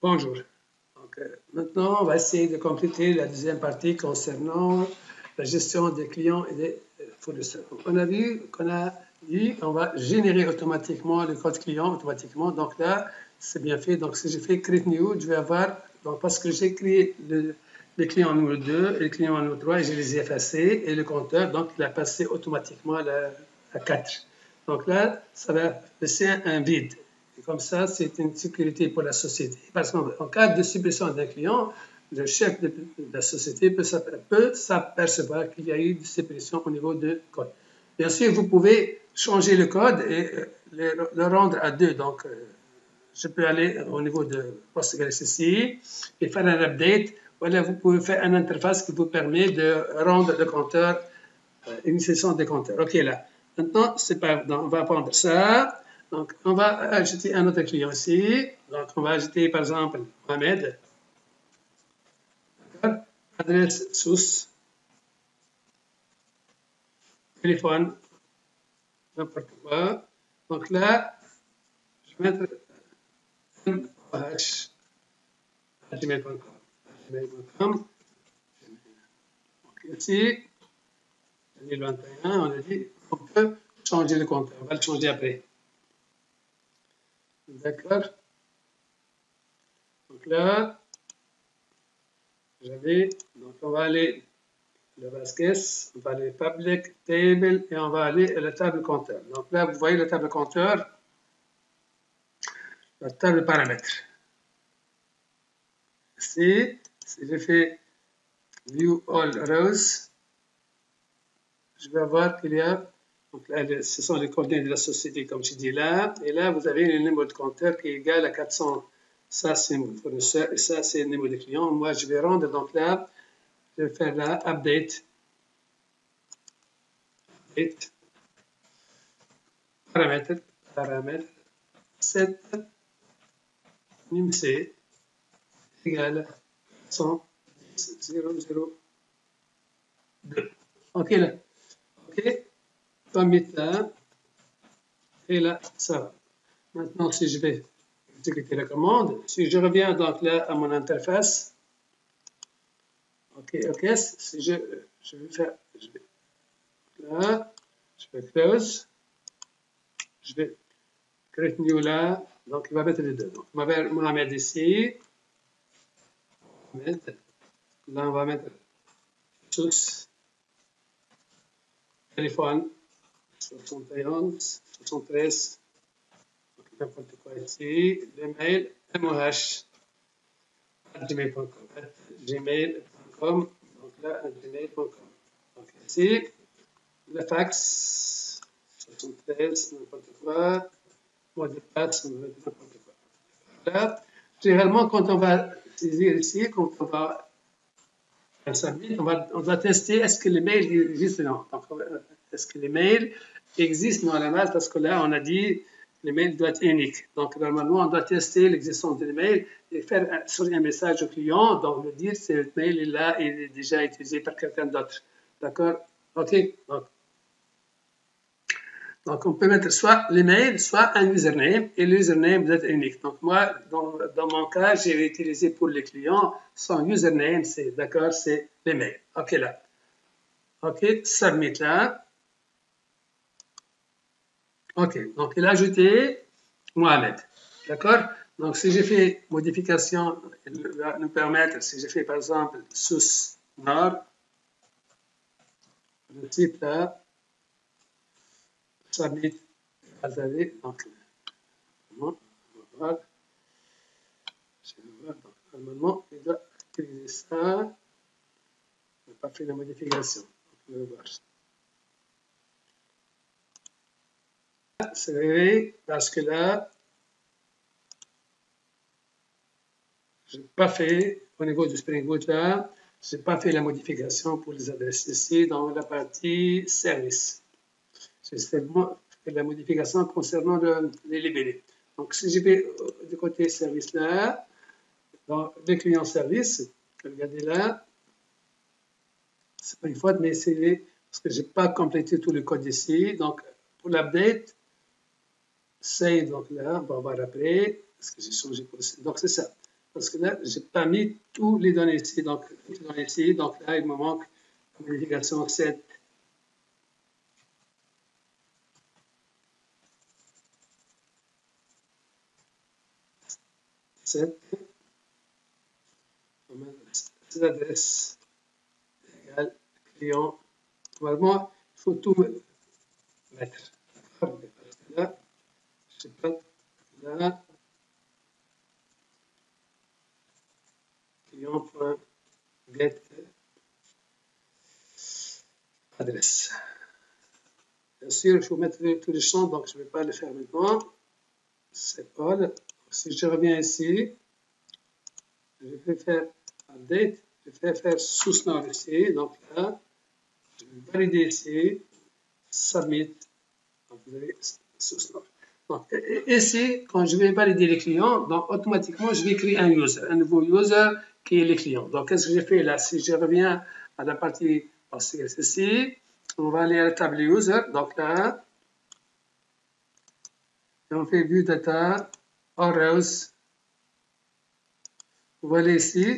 Bonjour. Donc, maintenant, on va essayer de compléter la deuxième partie concernant la gestion des clients et des fournisseurs. Donc, on a vu qu'on a dit on va générer automatiquement le code client automatiquement. Donc là, c'est bien fait. Donc si je fais create new, je vais avoir, donc parce que j'ai créé les clients numéro 2 et le client numéro 3 et je les ai effacés et le compteur, donc il a passé automatiquement à 4. Donc là, ça va laisser un vide. Et comme ça, c'est une sécurité pour la société. Parce qu'en cas de suppression d'un client, le chef de la société peut s'apercevoir qu'il y a eu une suppression au niveau de code. Bien sûr, vous pouvez changer le code et le rendre à 2. Donc, je peux aller au niveau de PostgreSQL et faire un update. Voilà, vous pouvez faire une interface qui vous permet de rendre le compteur, une session des compteurs. OK, là. Maintenant, c'est pas, on va prendre ça. Donc, on va ajouter un autre client ici. Donc, on va ajouter, par exemple, Mohamed. Adresse source. Téléphone. N'importe quoi. Donc là, je vais mettre gmail.com. Ici, 2021, on a dit on peut changer le compteur. On va le changer après. D'accord. Donc là, donc on va aller le Vasquez, on va aller public table et on va aller à la table compteur. Donc là, vous voyez la table compteur, la table paramètres. Ici, si je fais view all rows, je vais voir qu'il y a, donc là, ce sont les coordonnées de la société comme je dis là, et là, vous avez le numéro de compteur qui est égal à 400. Ça, c'est mon fournisseur et ça, c'est le numéro de client. Moi, je vais rendre, donc là, je vais faire là, update. Paramètre, 7, numC égale 100, 0, 0, 2. OK, là. OK, commit là. Et là, ça va. Maintenant, si je vais exécuter la commande, si je reviens donc là à mon interface, OK, si je vais faire, là, je vais close, je vais create new là, donc il va mettre les deux. Donc, on va mettre ici, là, on va mettre source, téléphone, 71, 73, n'importe quoi ici, le mail, moh@gmail.com, donc là, gmail.com. Donc ici, le fax, 73, n'importe quoi, mot de passe, n'importe quoi. Là, généralement, quand on va saisir ici, quand on va submit, on va tester est-ce que les mails existent ou non. Donc, est-ce que les mails existent normalement, parce que là, on a dit l'email doit être unique. Donc, normalement, on doit tester l'existence de l'email et faire sur un message au client, donc le dire si le mail est là et est déjà utilisé par quelqu'un d'autre. D'accord? OK. Donc, on peut mettre soit l'email, soit un username, et l'username doit être unique. Donc, moi, dans mon cas, j'ai utilisé pour les clients, son username, c'est, d'accord, c'est l'email. OK, là. OK, submit là. OK, donc il a ajouté Mohamed. D'accord? Donc, si j'ai fait modification, il va nous permettre, si j'ai fait par exemple sous nord, le type là, submit, donc, on va voir. Normalement, il doit utiliser ça. On n'a pas fait la modification. On va voir. C'est vrai, parce que là, je n'ai pas fait, au niveau du Spring Boot là, je n'ai pas fait la modification pour les adresses ici dans la partie service. J'ai seulement fait la modification concernant les libellés. Donc, si je vais du côté service là, dans les clients service, regardez là, c'est pas une faute, mais c'est parce que je n'ai pas complété tout le code ici. Donc, pour l'update, save, donc là, on va voir après, parce que j'ai changé pour. Donc, c'est ça. parce que là, je n'ai pas mis tous les données ici. Donc, là, il me manque la modification 7. 7. Cette adresse égale client. Normalement, il faut tout mettre. Là, je sais pas, là, client.get adresse. Bien sûr, il faut mettre tous les champs, donc je ne vais pas le faire maintenant. C'est Paul. Si je reviens ici, je vais faire update, je vais faire source node ici, donc là, je vais valider ici, submit, donc vous avez source node. Donc ici, quand je vais valider les clients, donc automatiquement, je vais créer un nouveau user qui est les clients. Donc qu'est-ce que j'ai fait là? Si je reviens à la partie ici, on va aller à la table user, donc là, et on fait view data, rows. Vous voyez ici,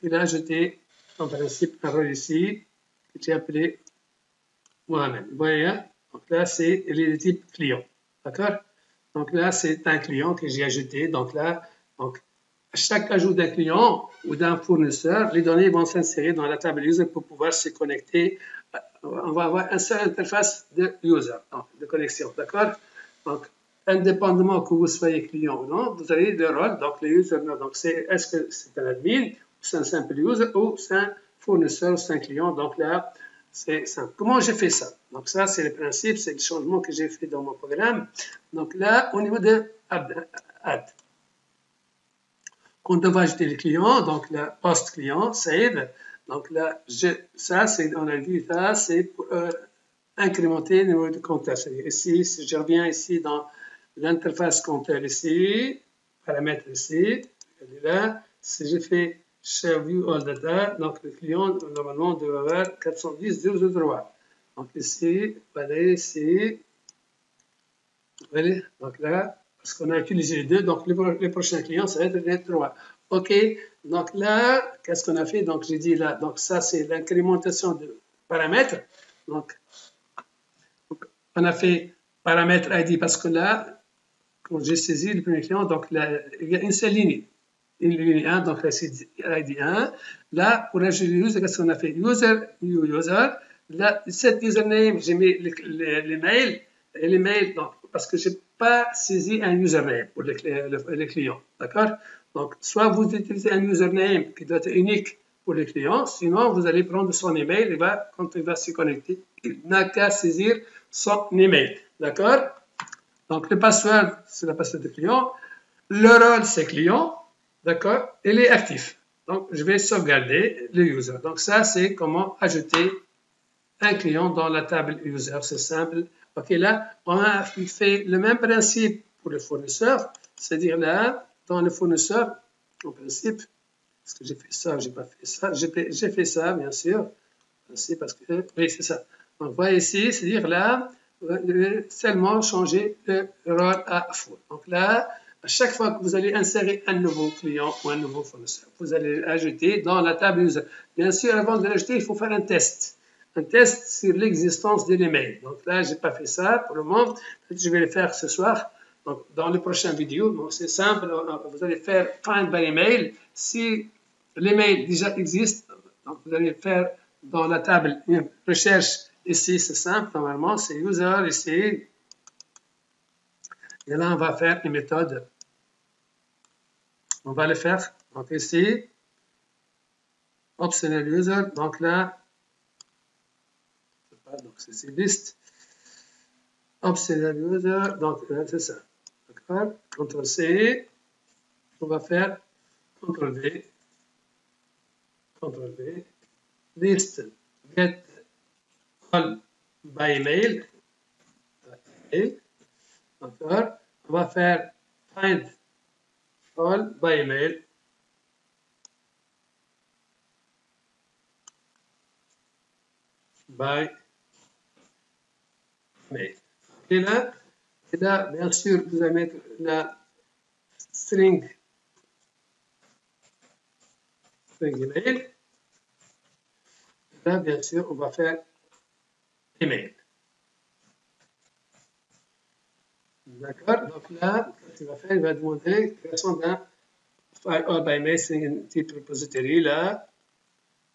il a ajouté en principe un rôle ici, que j'ai appelé Mohamed. Vous voyez, donc là, c'est le type client. D'accord? Donc là, c'est un client que j'ai ajouté. Donc là, donc, à chaque ajout d'un client ou d'un fournisseur, les données vont s'insérer dans la table user pour pouvoir se connecter. On va avoir une seule interface de user, donc de connexion. D'accord? Donc, indépendamment que vous soyez client ou non, vous avez le rôle, donc les users. Donc, est-ce que c'est un admin, ou c'est un simple user, ou c'est un fournisseur, ou c'est un client. Donc là, c'est simple. Comment j'ai fait ça? Donc ça, c'est le principe, c'est le changement que j'ai fait dans mon programme. Donc là, au niveau de add, quand on va ajouter le client, donc la post client, save. Donc là, ça, c'est, on a vu ça, c'est pour incrémenter le niveau de compteur. C'est-à-dire ici, si je reviens ici dans l'interface compteur ici, paramètre ici, elle est là. Si je fais Share View All Data, donc le client, normalement, doit avoir 410.003. Donc ici, voilà, ici, voilà, donc là, parce qu'on a utilisé les deux, donc les prochains clients, ça va être les 3. OK, donc là, qu'est-ce qu'on a fait? Donc j'ai dit là, donc ça, c'est l'incrémentation de paramètres. Donc, on a fait paramètre ID parce que là, quand j'ai saisi le premier client, donc là, il y a une seule ligne. Une ligne 1, donc là, c'est ID 1. Là, pour ajouter user, qu'est-ce qu'on a fait? User, new user. Là, cet username, j'ai mis les mails. Et les mails, donc, parce que je n'ai pas saisi un username pour les clients. D'accord? Donc, soit vous utilisez un username qui doit être unique pour les clients, sinon vous allez prendre son email et quand il va se connecter, il n'a qu'à saisir son email. D'accord? Donc, le password, c'est la password du client. Le rôle, c'est client. D'accord? Il est actif. Donc, je vais sauvegarder le user. Donc, ça, c'est comment ajouter un client dans la table user. C'est simple. OK, là, on a fait le même principe pour le fournisseur. C'est-à-dire là, dans le fournisseur, en principe, est-ce que j'ai fait ça ou j'ai pas fait ça? J'ai fait ça, bien sûr. C'est parce que, oui, c'est ça. Donc, voyez ici, c'est-à-dire là, vous allez seulement changer le rôle à full. Donc là, à chaque fois que vous allez insérer un nouveau client ou un nouveau fournisseur, vous allez ajouter dans la table user. Bien sûr, avant de l'ajouter, il faut faire un test. Un test sur l'existence de l'email. Donc là, je n'ai pas fait ça pour le moment. Je vais le faire ce soir. Donc, dans les prochaines vidéos, bon, c'est simple. Vous allez faire find by email. Si l'email déjà existe, donc vous allez faire dans la table une recherche. Ici, c'est simple. Normalement, c'est user ici. Et là, on va faire une méthode. On va le faire. Donc ici, optional user. Donc là, donc c'est liste. Optional user. Donc là, c'est ça. D'accord? CTRL C. On va faire CTRL V. CTRL V. List get all by email. D'accord? On va faire find all by email. By mail. Et là, bien sûr, vous allez mettre la string string email. Là, bien sûr, on va faire email. D'accord? Donc là, ce qu'il va faire, il va demander création d'un file all by mail string in type repository. Là,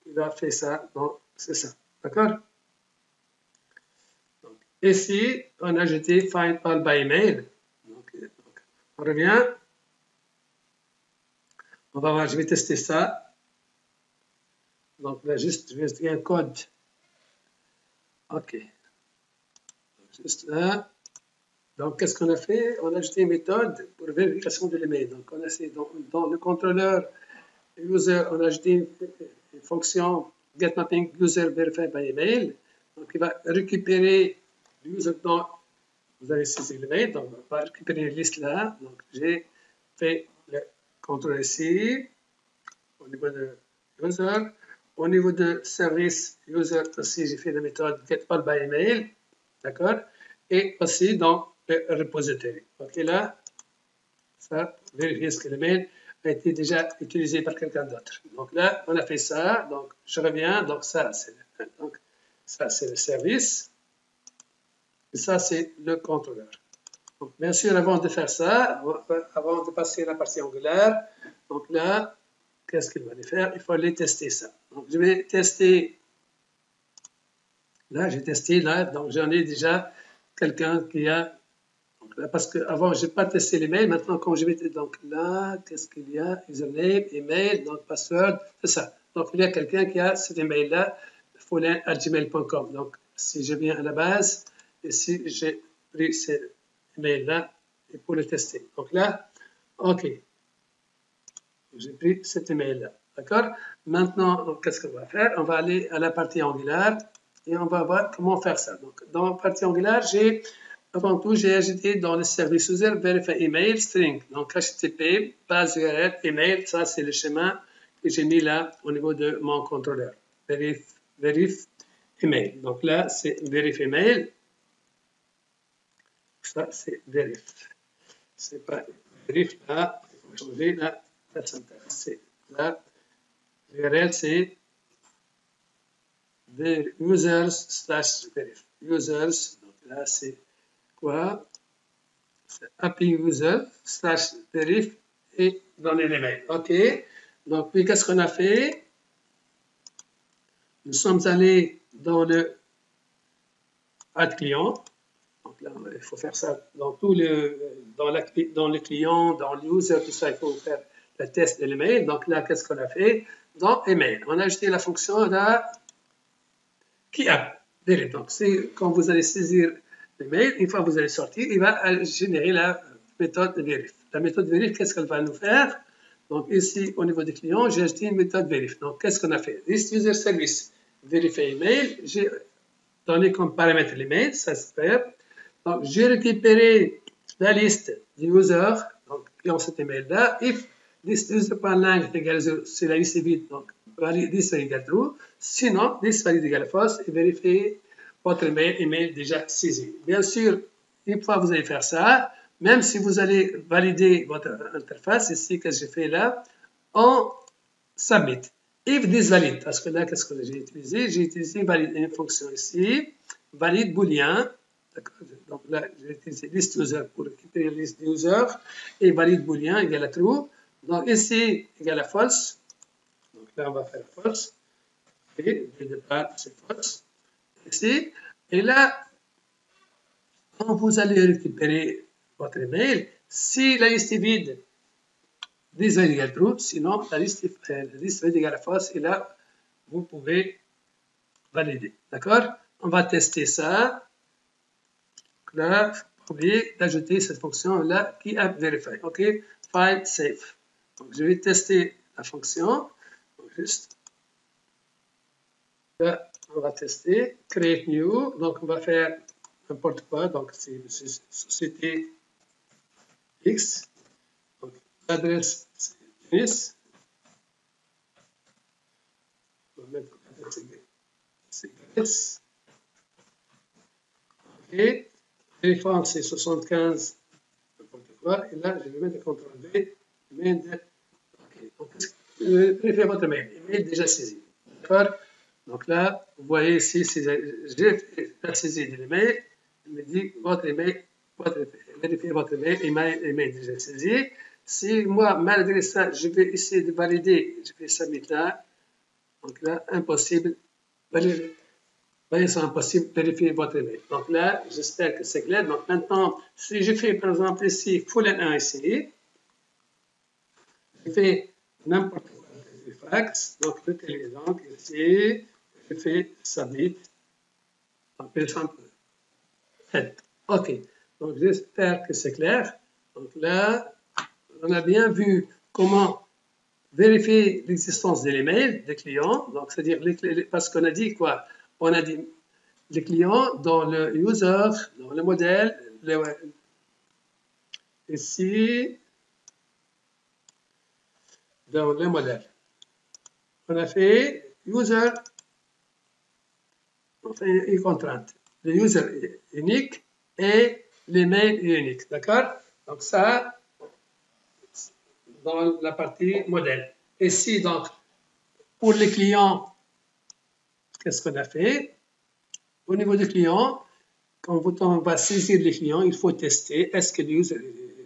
il a fait ça. Donc, c'est ça. D'accord? Ici, on a ajouté find all by email. Donc, on revient. On va voir, je vais tester ça. Donc là, juste, je vais ajouter un code. OK. Juste là. Donc, qu'est-ce qu'on a fait? On a ajouté une méthode pour vérification de l'email. Donc, on a fait dans le contrôleur user, on a ajouté une fonction getMapping user verify by email. Donc, il va récupérer l'user dont vous avez saisi l'email. Donc, on va récupérer une liste là. Donc, j'ai fait le contrôle ici au niveau de user. Au niveau de service user aussi, j'ai fait la méthode getAllByEmail. D'accord? Et aussi dans le repository. OK, là, ça, vérifier ce que l'email a été déjà utilisé par quelqu'un d'autre. Donc là, on a fait ça. Donc, je reviens. Donc, ça, c'est le service. Et ça, c'est le contrôleur. Donc, bien sûr, avant de faire ça, avant de passer à la partie angulaire, donc là, qu'est-ce qu'il va aller faire? Il faut aller tester ça. Donc, je vais tester. Là, j'ai testé, là, donc j'en ai déjà quelqu'un qui a. Donc là, parce qu'avant, je n'ai pas testé les mails. Maintenant, quand je vais. Donc là, qu'est-ce qu'il y a? Username, email, donc password, c'est ça. Donc, il y a quelqu'un qui a cet email-là, follin@gmail.com. Donc, si je viens à la base, et si j'ai pris cet email-là, et pour le tester. Donc là, OK. J'ai pris cet email-là. D'accord? Maintenant, qu'est-ce qu'on va faire? On va aller à la partie angulaire et on va voir comment faire ça. Donc, dans la partie angulaire, avant tout, j'ai ajouté dans le service user verify email string. Donc, HTTP, base URL, email, ça c'est le schéma que j'ai mis là au niveau de mon contrôleur. Verif email. Donc là, c'est verif email. Ça, c'est verif. C'est pas verif là. Il faut changer là. C'est là. L'URL, c'est users/verif. Users, donc là, c'est quoi? C'est API user/verif et donner l'email. OK. Donc, puis, qu'est-ce qu'on a fait? Nous sommes allés dans le add client. Donc là, il faut faire ça dans tout dans le client, dans l'user, tout ça, il faut faire le test de l'email. Donc là, qu'est-ce qu'on a fait? Dans email, on a ajouté la fonction là qui a vérif. Donc, quand vous allez saisir l'email, une fois que vous allez sortir, il va générer la méthode de vérif. La méthode vérif, qu'est-ce qu'elle va nous faire? Donc ici, au niveau des clients, j'ai ajouté une méthode vérif. Donc, qu'est-ce qu'on a fait? List user service, vérifier email, j'ai donné comme paramètre l'email, ça se fait. Donc, j'ai récupéré la liste du user, donc qui ont cet email-là. If list user.length égale 0, c'est la liste vide, donc valide this égale true. Sinon, this valide égale false et vérifiez votre email déjà saisi. Bien sûr, une fois que vous allez faire ça, même si vous allez valider votre interface, ici que j'ai fait là, on submit. If this valide, parce que là, qu'est-ce que j'ai utilisé? J'ai utilisé une fonction ici, valide booléen. Donc là, j'ai utilisé list user pour récupérer la liste user et valide booléen égale à true. Donc ici égale à false. Donc là, on va faire false. Et le départ, c'est false. Ici. Et là, quand vous allez récupérer votre email, si la liste est vide, this valide égale true. Sinon, la liste valide égale à false. Et là, vous pouvez valider. D'accord? On va tester ça. Là, il faut pas oublier d'ajouter cette fonction-là qui a verify. OK? File save. Donc, je vais tester la fonction. Donc, juste là, on va tester. Create new. Donc, on va faire n'importe quoi. Donc, c'est société X. Donc, l'adresse, c'est Tunis. On va mettre l'adresse S. OK. Téléphone, c'est 75, n'importe quoi. Et là, je vais mettre le CTRL V. OK. Donc, vérifiez votre mail. Email déjà saisi. D'accord? Donc là, vous voyez ici, j'ai fait la saisie de l'email. Il me dit votre email, vérifiez votre email déjà saisi. Si moi, malgré ça, je vais essayer de valider, je fais submit là. Donc là, impossible. Voyez, c'est impossible, vérifier votre email. Donc là, j'espère que c'est clair. Donc maintenant, si je fais par exemple ici, full N1 ici, je fais n'importe quoi, je fais fax, donc le téléphone ici, je fais submit. Donc, par exemple, head. OK. Donc j'espère que c'est clair. Donc là, on a bien vu comment vérifier l'existence de l'email des clients. Donc, c'est-à-dire, parce qu'on a dit quoi? On a dit les clients dans le user, dans le modèle, ici, dans le modèle. On a fait user, enfin, une contrainte. Le user est unique et l'email est unique. D'accord? Donc, ça, dans la partie modèle. Ici, donc, pour les clients, qu'est-ce qu'on a fait? Au niveau des clients, quand on va saisir les clients, il faut tester est-ce que le user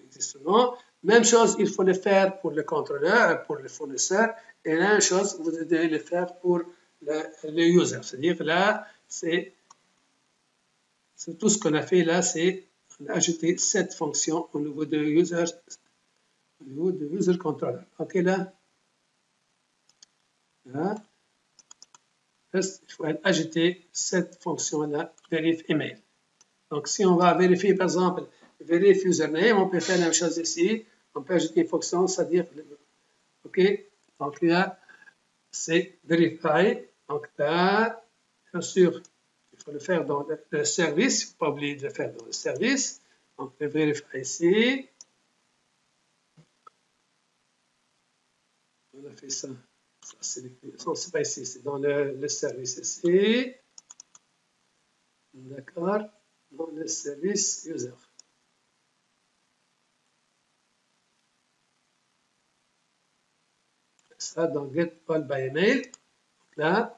existe ou non. Même chose, il faut le faire pour le contrôleur, pour le fournisseur, et la même chose, vous devez le faire pour le user. C'est-à-dire là, c'est tout ce qu'on a fait là, c'est ajouter cette fonction au niveau de user controller. OK là? Là. Il faut ajouter cette fonction-là, verif email. Donc, si on va vérifier, par exemple, verif username, on peut faire la même chose ici. On peut ajouter une fonction, c'est-à-dire, OK, donc là, c'est verify. Donc là, bien sûr, il faut le faire dans le service. Il ne faut pas oublier de le faire dans le service. On peut vérifier ici. On a fait ça. C'est pas ici, c'est dans le service ici. D'accord? Dans le service user. Ça dans get all by email. Là,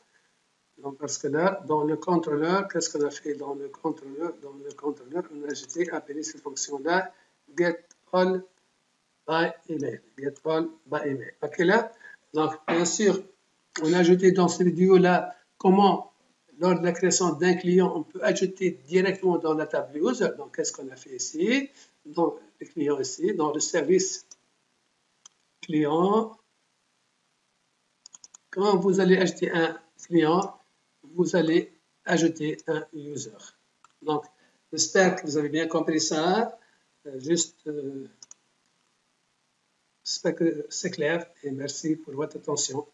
donc parce que là, dans le contrôleur, qu'est-ce qu'on a fait dans le contrôleur? Dans le contrôleur, on a ajouté, appelé cette fonction-là, get all by email. Get all by email. OK là? Donc, bien sûr, on a ajouté dans cette vidéo-là comment, lors de la création d'un client, on peut ajouter directement dans la table user. Donc, qu'est-ce qu'on a fait ici? Dans le client ici, dans le service client, quand vous allez ajouter un client, vous allez ajouter un user. Donc, j'espère que vous avez bien compris ça. J'espère que c'est clair et merci pour votre attention.